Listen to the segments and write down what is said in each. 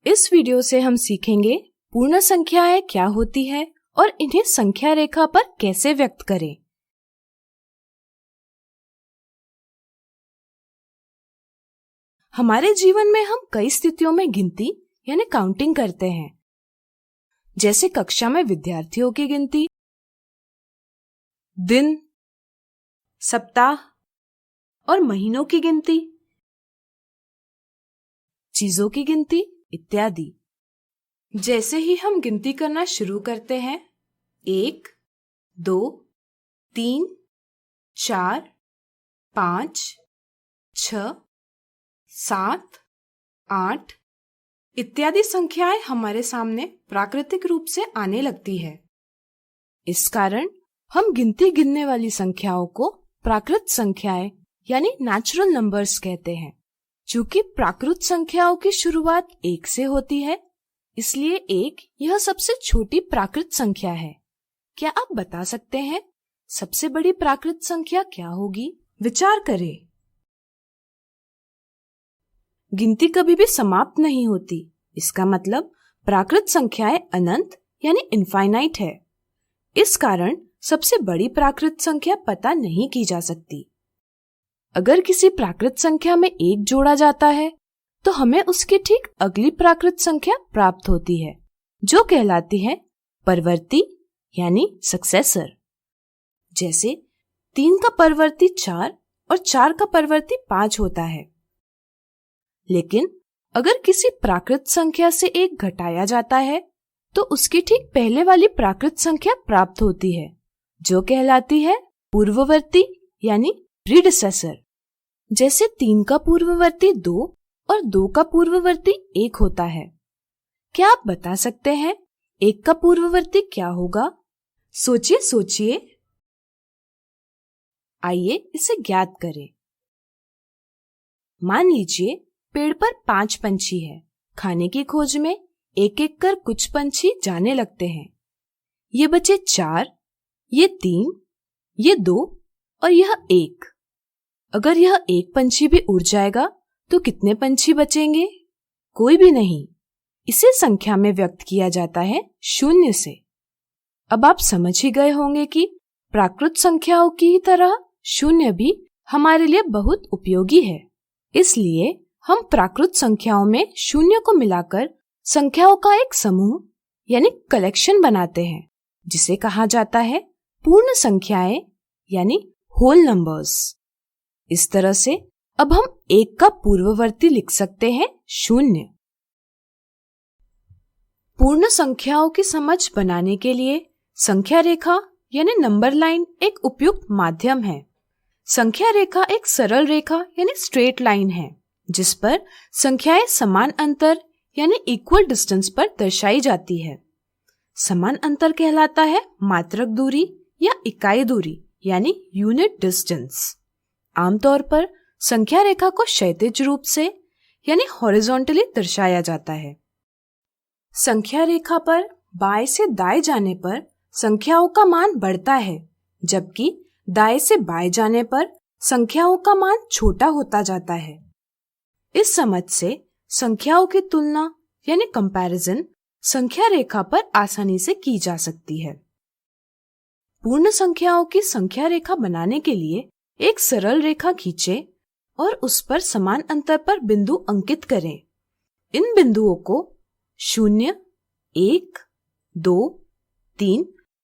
इस वीडियो से हम सीखेंगे पूर्ण संख्याएं क्या होती है और इन्हें संख्या रेखा पर कैसे व्यक्त करें। हमारे जीवन में हम कई स्थितियों में गिनती यानी काउंटिंग करते हैं, जैसे कक्षा में विद्यार्थियों की गिनती, दिन, सप्ताह और महीनों की गिनती, चीजों की गिनती इत्यादि। जैसे ही हम गिनती करना शुरू करते हैं, 1, 2, 3, 4, 5, 6, 7, 8 इत्यादि संख्याएं हमारे सामने प्राकृतिक रूप से आने लगती है। इस कारण हम गिनती गिनने वाली संख्याओं को प्राकृत संख्याएं यानी नेचुरल नंबर्स कहते हैं। चूंकि प्राकृत संख्याओं की शुरुआत 1 से होती है, इसलिए 1 यह सबसे छोटी प्राकृत संख्या है। क्या आप बता सकते हैं सबसे बड़ी प्राकृत संख्या क्या होगी? विचार करें। गिनती कभी भी समाप्त नहीं होती, इसका मतलब प्राकृत संख्याएं अनंत यानी इनफाइनाइट है। इस कारण सबसे बड़ी प्राकृत संख्या पता नहीं की जा सकती। अगर किसी प्राकृत संख्या में 1 जोड़ा जाता है तो हमें उसकी ठीक अगली प्राकृत संख्या प्राप्त होती है, जो कहलाती है परवर्ती यानी सक्सेसर। जैसे 3 का परवर्ती 4 और 4 का परवर्ती 5 होता है। लेकिन अगर किसी प्राकृत संख्या से 1 घटाया जाता है तो उसकी ठीक पहले वाली प्राकृत संख्या प्राप्त होती है, जो कहलाती है पूर्ववर्ती यानी प्रीडिसेसर। जैसे 3 का पूर्ववर्ती 2 और 2 का पूर्ववर्ती 1 होता है। क्या आप बता सकते हैं 1 का पूर्ववर्ती क्या होगा? सोचिए। आइए इसे ज्ञात करें। मान लीजिए पेड़ पर 5 पंछी हैं। खाने की खोज में एक एक कर कुछ पंछी जाने लगते हैं। ये बचे 4, ये 3, ये 2 और यह 1। अगर यह एक पंछी भी उड़ जाएगा तो कितने पंछी बचेंगे? कोई भी नहीं। इसे संख्या में व्यक्त किया जाता है 0 से। अब आप समझ ही गए होंगे कि प्राकृत संख्याओं की तरह 0 भी हमारे लिए बहुत उपयोगी है। इसलिए हम प्राकृत संख्याओं में 0 को मिलाकर संख्याओं का एक समूह यानी कलेक्शन बनाते हैं, जिसे कहा जाता है पूर्ण संख्याएं यानी होल नंबर्स। इस तरह से अब हम 1 का पूर्ववर्ती लिख सकते हैं 0। पूर्ण संख्याओं की समझ बनाने के लिए संख्या रेखा यानी नंबर लाइन एक उपयुक्त माध्यम है। संख्या रेखा एक सरल रेखा यानी स्ट्रेट लाइन है, जिस पर संख्याएं समान अंतर यानी इक्वल डिस्टेंस पर दर्शाई जाती है। समान अंतर कहलाता है मात्रक दूरी या इकाई दूरी यानी यूनिट डिस्टेंस। आमतौर पर संख्या रेखा को क्षैतिज रूप से यानी हॉरिजॉन्टली दर्शाया जाता है। संख्या रेखा पर बाएं से दाएं जाने पर संख्याओं का मान बढ़ता है, जबकि दाएं से बाएं जाने पर संख्याओं का मान छोटा होता जाता है। इस समझ से संख्याओं की तुलना यानी कंपैरिजन संख्या रेखा पर आसानी से की जा सकती है। पूर्ण संख्याओं की संख्या रेखा बनाने के लिए एक सरल रेखा खींचे और उस पर समान अंतर पर बिंदु अंकित करें। इन बिंदुओं को 0, 1, 2, 3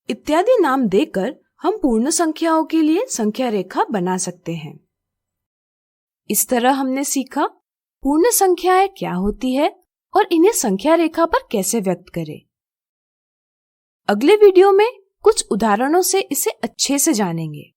इत्यादि नाम देकर हम पूर्ण संख्याओं के लिए संख्या रेखा बना सकते हैं। इस तरह हमने सीखा पूर्ण संख्याएं क्या होती है और इन्हें संख्या रेखा पर कैसे व्यक्त करें। अगले वीडियो में कुछ उदाहरणों से इसे अच्छे से जानेंगे।